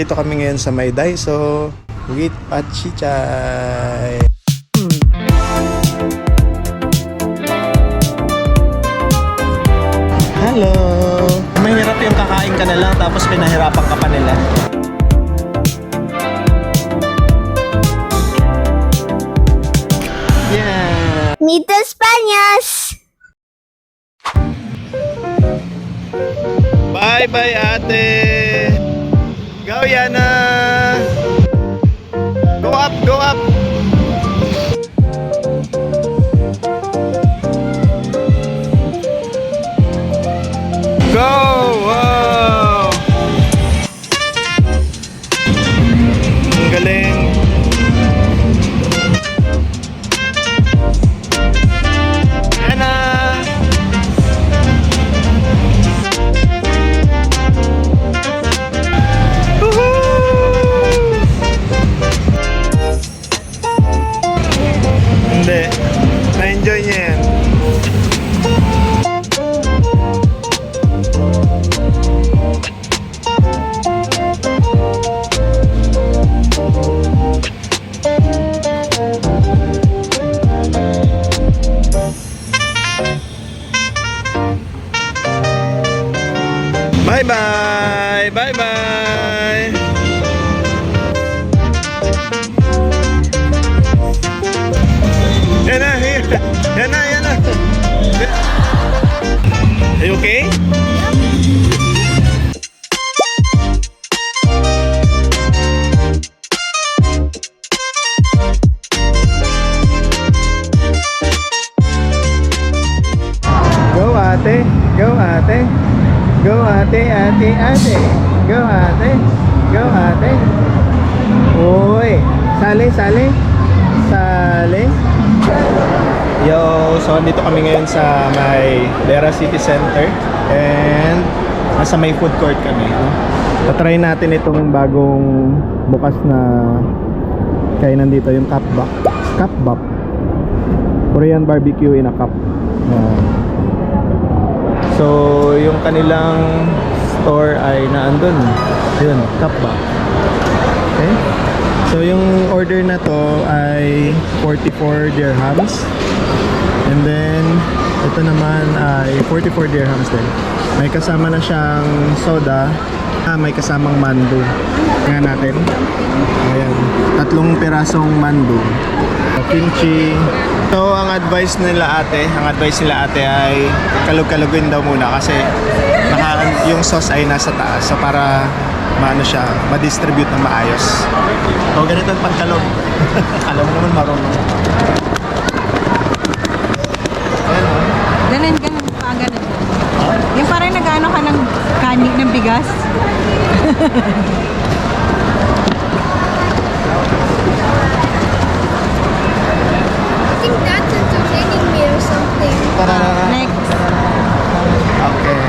Dito kami ngayon sa may Daiso with Pachichay. Hello! Mahirap yung kakain ka na lang tapos pinahirapan ka pa nila. Yeah! Mito Spanias! Bye-bye ate! Go Yana! Go up! Go up! Go! Wow! Ang galing! Yana! Hindi. Na-enjoy niya yan. Bye-bye! Bye-bye! Yan na, yan na, yan na. Are you okay? Go ate, go ate. Go ate, ate, ate. Go ate, go ate. Uy, sali, sali. Sali. Yo, so dito kami ngayon sa may Lera City Center and nasa may food court kami, no? Tatry natin itong bagong bukas na kainan dito, yung Kapbap. Kapbap. Korean barbecue in a cup. So, yung kanilang store ay naandun. Yun, Kapbap. Okay? So yung order na to ay 44 dirhams. And then ito naman ay 44 dirhams din. May kasama na siyang soda. May kasamang mandu. Tingnan natin. Ayan, 3 pirasong mandu. Kimchi. So ang advice nila ate ay kalug-kalugin daw muna kasi yung sauce ay nasa taas. So para maano siya, ma-distribute ng maayos. O ganito ang pagkalog. Alam mo naman marunong. Ayan o. Ganun, ganun. Yung parang nag-ano ka ng kanin ng bigas. I think that's entertaining me or something. Next, Okay.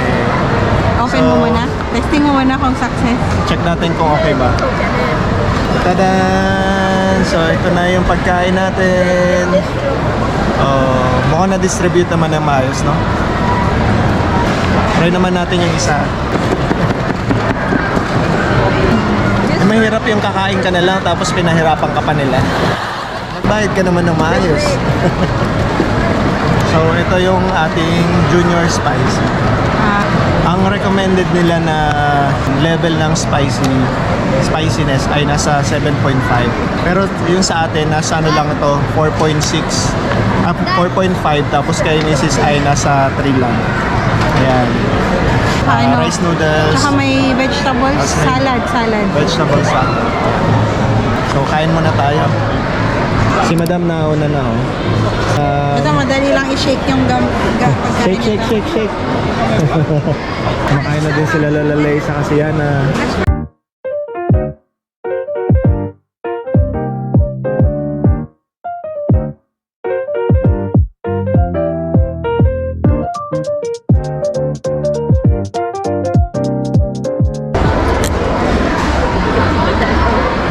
open mo muna. Testing mo muna kung success. Check natin kung okay ba. Tadan! So ito na yung pagkain natin. Mukhang na-distribute naman ng maayos, no? Try naman natin yung isa. Mahirap yung kakain ka na lang tapos pinahirapan ka pa nila. Magbayad ka naman ng maayos. So ito yung ating junior spicy. Ang recommended nila na level ng spiciness ay nasa 7.5. Pero yung sa atin nasa ano lang ito, 4.6. 4.5 tapos kay Mrs. ay nasa 3 lang. Ayan. Rice noodles. Tsaka may vegetables, Tapos may salad. Vegetable salad. So kain muna tayo. Si Madam nauna na oh. Ito, madali lang i-shake yung pagkain. Shake. Kumakain na din sila Lalalay sa Kasiyana.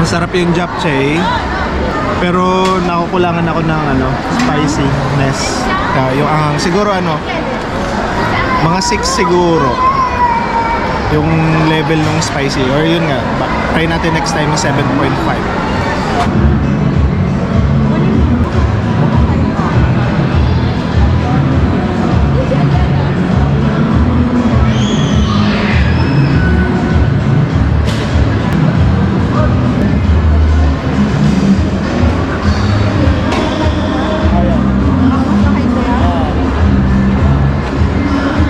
Masarap yung japchae. Pero nakukulangan ako ng spiciness. Yung siguro mga 6 siguro. yung level ng spicy. Or yun nga, try natin next time yung 7.5.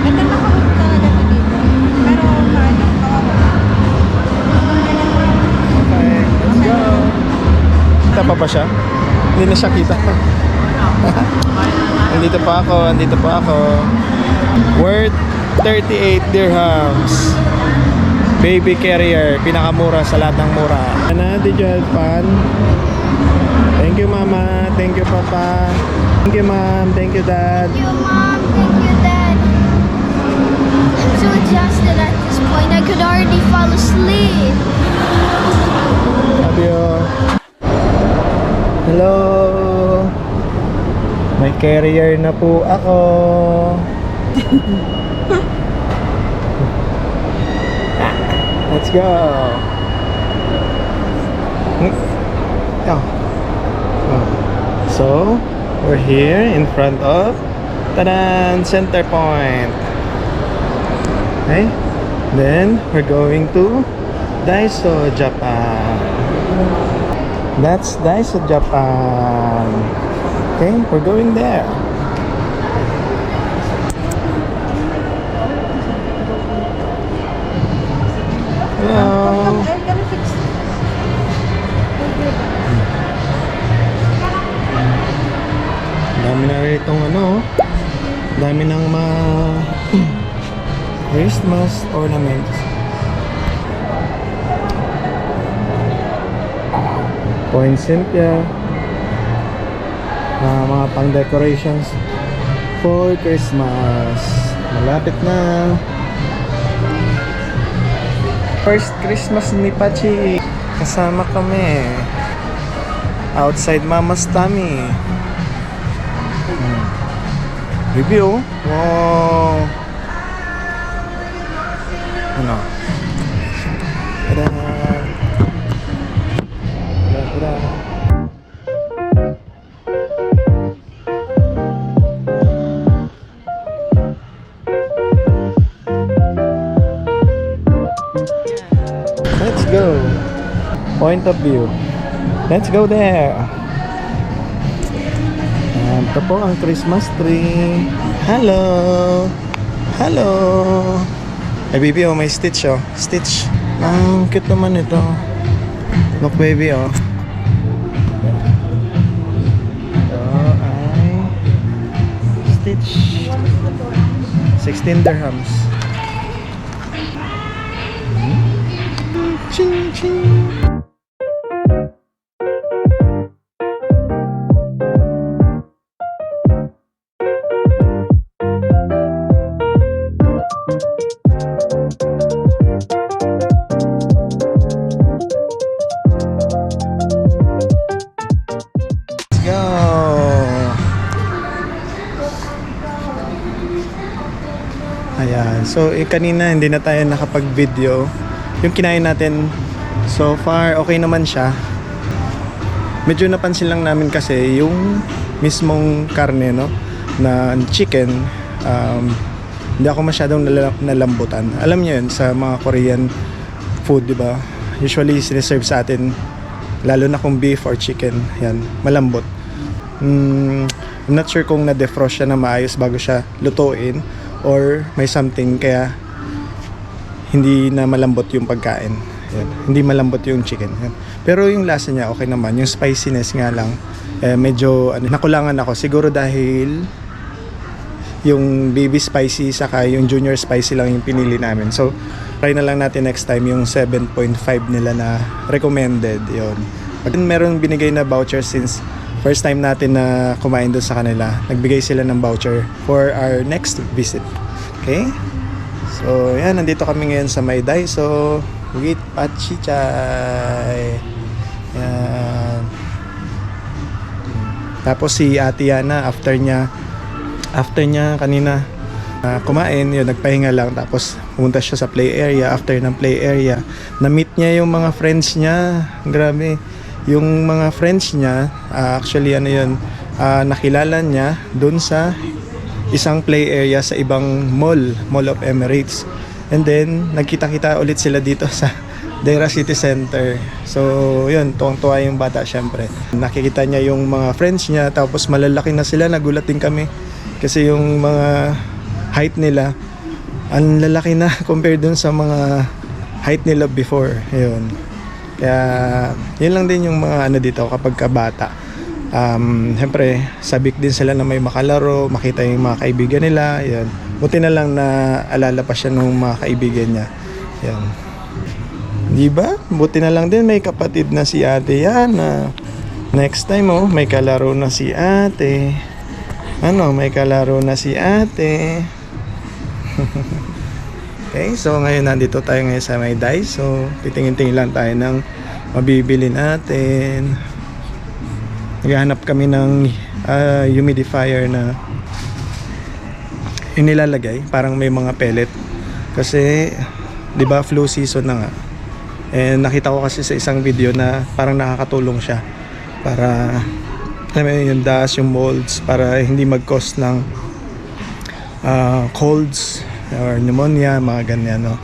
Ito nakahuli talaga ito dito. Pero paano kawawa? Okay, let's go. Kita pa ba siya? Hindi na siya kita. Andito pa ako. Worth 38 dirhams. Baby carrier, pinakamura sa lahat ng mura. Ana, did you have fun? Thank you, Mama. Thank you, Papa. Thank you, Mom. Thank you, Dad. Thank you, Mom. Thank you, Dad. I'm so exhausted at this point. I could already fall asleep. Love you. Hello. May carrier na po ako. Let's go. Oh. So, we're here in front of Tadan Center Point. Okay? Then, we're going to Daiso, Japan. That's Daiso, Japan. Okay, we're going there. Hello. I'm gonna fix it. Dami na rin itong dami ng Christmas ornaments. Point Cynthia. Mga pang decorations for Christmas. Malapit na. First Christmas ni Pachi. Kasama kami. Outside Mama's tummy. Review. Wow. Ano? Tada. Tada. Let's go. Point of view. Let's go there. Ito po ang Christmas tree. Hello. Hello. Ay, baby, oh, may Stitch, oh. Stitch. Ang cute naman ito. Look, baby, oh. Ito ay Stitch. 16 dirhams. Ching, ching. Ayan. So, kanina hindi na tayo nakapag-video. Yung kinain natin so far, okay naman siya. Medyo napansin lang namin kasi yung mismong karne, no, na chicken, hindi ako masyadong nalambutan. Alam niyo yun, sa mga Korean food, di ba? Usually, siniserve sa atin, lalo na kung beef or chicken, yan, malambot. I'm not sure kung na-defrost siya na maayos bago siya lutuin or may something kaya hindi na malambot yung pagkain. Yan. Hindi malambot yung chicken. Yan. Pero yung lasa niya okay naman. Yung spiciness nga lang medyo nakulangan ako. Siguro dahil yung baby spicy saka yung junior spicy lang yung pinili namin. So try na lang natin next time yung 7.5 nila na recommended. Yun. Pag meron binigay na voucher since first time natin na kumain doon sa kanila, nagbigay sila ng voucher for our next visit. Okay? So, yan. Nandito kami ngayon sa may Daiso with Pachichay. Yan. Tapos si Ate Yana, after niya kanina, Kumain, yun, nagpahinga lang. Tapos pumunta siya sa play area. After ng play area, na-meet niya yung mga friends niya. Grabe. Yung mga friends niya, actually ano yun, nakilala niya dun sa isang play area sa ibang Mall of Emirates. And then, nagkita-kita ulit sila dito sa Deira City Center. So, yun, tuwang-tuwa yung bata syempre. Nakikita niya yung mga friends niya, tapos malalaki na sila, nagulat din kami. Kasi yung mga height nila, ang lalaki na compared dun sa mga height nila before. Yun. Kaya, yun lang din yung mga ano dito kapag kabata. Siyempre, sabik din sila na may makalaro, makita yung mga kaibigan nila. Yan. Buti na lang na alala pa siya ng mga kaibigan niya. Yan. Di ba? Buti na lang din may kapatid na si ate yan. Next time may kalaro na si ate. May kalaro na si ate. Okay, so ngayon nandito tayo ngayon sa may Daiso. Titingin-tingin lang tayo ng mabibili natin. Naghahanap kami ng humidifier na inilalagay, parang may mga pellet. Kasi, di ba, flu season na nga. And nakita ko kasi sa isang video na parang nakakatulong siya para yung dust, yung molds, para hindi mag-cause ng colds or pneumonia, mga ganyan, no?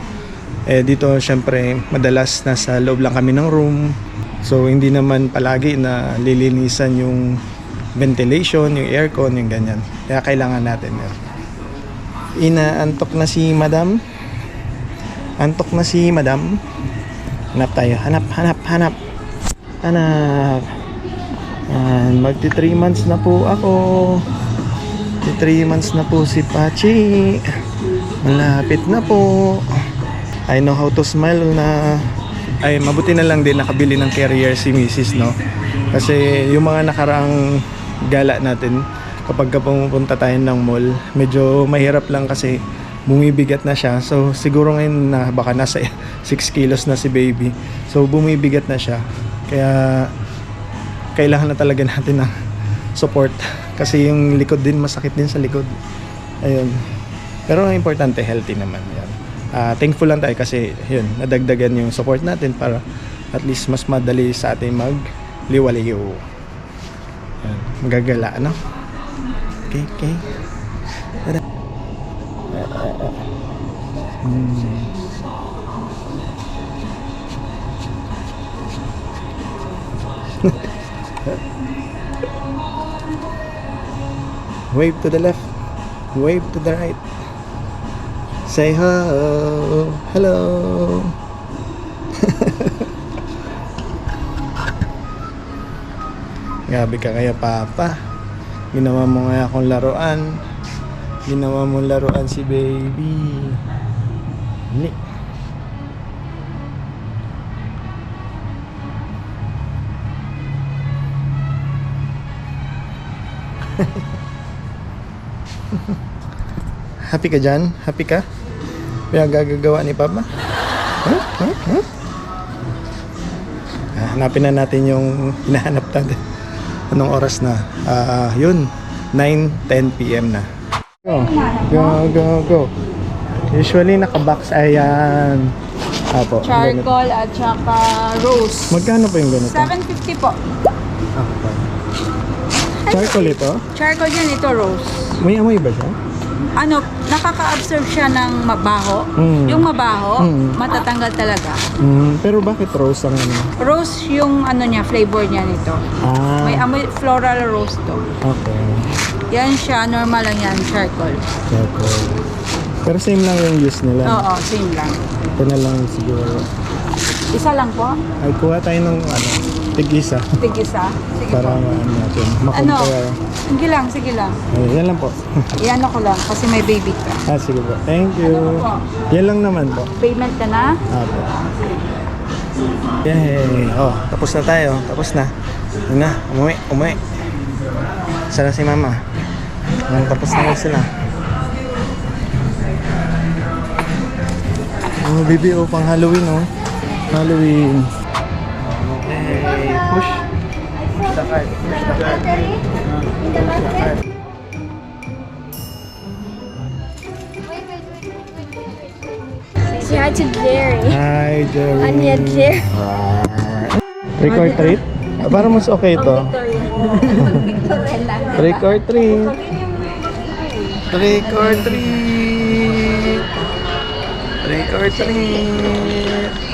Dito syempre madalas nasa loob lang kami ng room, so hindi naman palagi na lilinisan yung ventilation, yung aircon, yung ganyan, kaya kailangan natin yun. Inaantok na si madam. Antok na si madam. Hanap tayo, hanap. Magti 3 months na po ako. 3 months na po si Pachi. Malapit na po. I know how to smile na. Ay, mabuti na lang din nakabili ng carrier si Mrs., no? Kasi yung mga nakaraang gala natin, kapag pumunta tayo ng mall, medyo mahirap lang kasi bumibigat na siya. So siguro ngayon na baka nasa 6 kilos na si baby. So bumibigat na siya. Kaya kailangan na talaga natin ng support. Kasi yung likod din, masakit din sa likod. Ayun. Pero ang importante, healthy naman yan. Thankful lang tayo kasi yun, nadagdagan yung support natin para at least mas madali sa ating magliwaliw. Magagala, ano? Okay. Tada. Wave to the left, wave to the right. Say hello. Grabe ka kaya, Papa. Ginawa mo nga akong laruan. Ginawa mo laruan si baby. Ni. Happy ka dyan? Happy ka? Pinagagagawa ni Papa? Huh? Hanapin na natin yung hinahanap natin. Anong oras na? Yun, 9:10 PM na. Go. Usually nakabox, ayan. Apo. Charcoal at saka rose. Magkano po yung ganito? 750 po. Charcoal ito? Charcoal yan, ito rose. May amoy ba siya? Nakaka-absorb siya ng mabaho. Yung mabaho, matatanggal talaga. Pero bakit rose ang ano? Rose yung niya, flavor niya nito. May amoy, floral rose to. Okay. Yan siya, normal lang yan, charcoal. Charcoal. Pero same lang yung use nila. Oo, same lang. Ito na lang siguro. Isa lang po? Ay, kuha tayo ng tig-isa. Tig-isa? Sige Para po. natin makompare. Sige lang. Ay, yan lang po. Iyan ko lang kasi may baby ka. Sige po. Thank you. po? Yan lang naman po. Payment ka na? Apo. Yay! Tapos na tayo. Tapos na. Yun na. Umuwi. Sana si Mama. Tapos na sila. Baby, pang Halloween, Halloween. Okay. Push the card. Battery in the basket. Hi to Jerry. Hi, Jerry. Onion Jerry. Trick or treat? Parang mas okay ito. Trick or treat. Trick or treat. Trick or treat.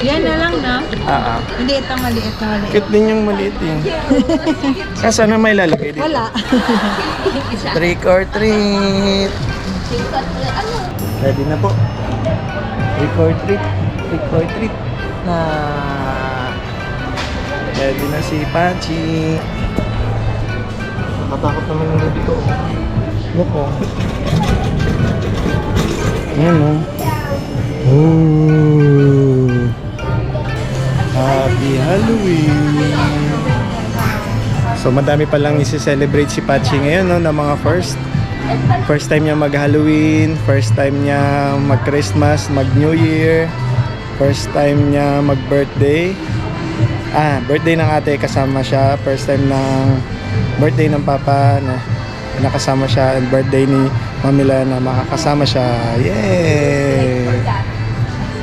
Yan na lang, no? Hindi, ito maliit na maliit. Cute din yung maliit eh. Saan na may lalagay dito? Wala. Trick or treat. Ready na po. Trick or treat. Trick or treat. Na. Ready na si Pachi. Nakatakot naman yung dito. Look oh. Ayan oh. Ooh. Happy Halloween! So madami palang isi-celebrate si Pachi ngayon no, na mga first time niya mag-Halloween, first time niya mag-Christmas, mag-New Year, first time niya mag-birthday. Birthday ng ate kasama siya, first time ng birthday ng papa na nakasama siya, and birthday ni Mamila na makakasama siya. Yay!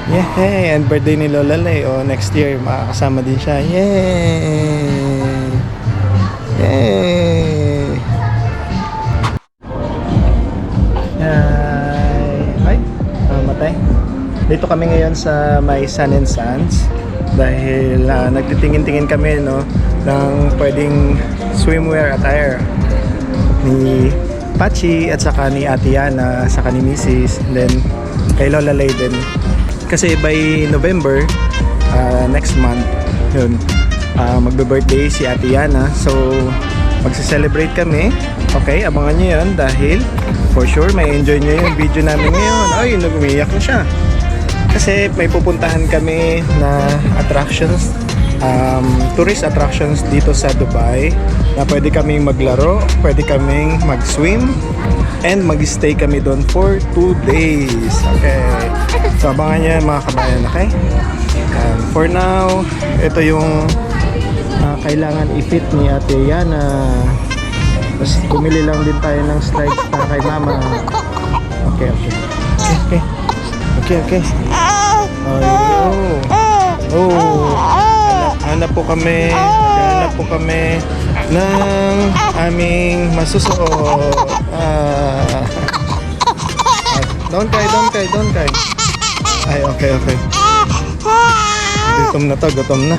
Yay! And birthday ni Lola Lay, next year makakasama din siya. Yay! Yay! Ay, matay. Dito kami ngayon sa may Sun and Sands dahil nagtitingin-tingin kami no ng pwedeng swimwear attire ni Pachi at saka ni Ate Yana, saka ni Mrs. And then kay Lola Lay din. Kasi by November, next month, yun, magbe-birthday si Ate Yana. So, magse-celebrate kami. Okay, abangan nyo yun dahil for sure may enjoy nyo yung video namin ngayon. Ay, umiyak na siya. Kasi may pupuntahan kami na attractions, tourist attractions dito sa Dubai na pwede kaming maglaro, pwede kaming mag-swim, and mag-stay kami doon for 2 days. Okay. So abangan nyo mga kabayan, okay? And for now, ito yung kailangan i-fit ni Ate Yana. Tapos bumili lang din tayo ng slides para kay Mama. Okay. Hanap po kami ng aming masusuot. Don't cry. Ay, okay. Gutom na.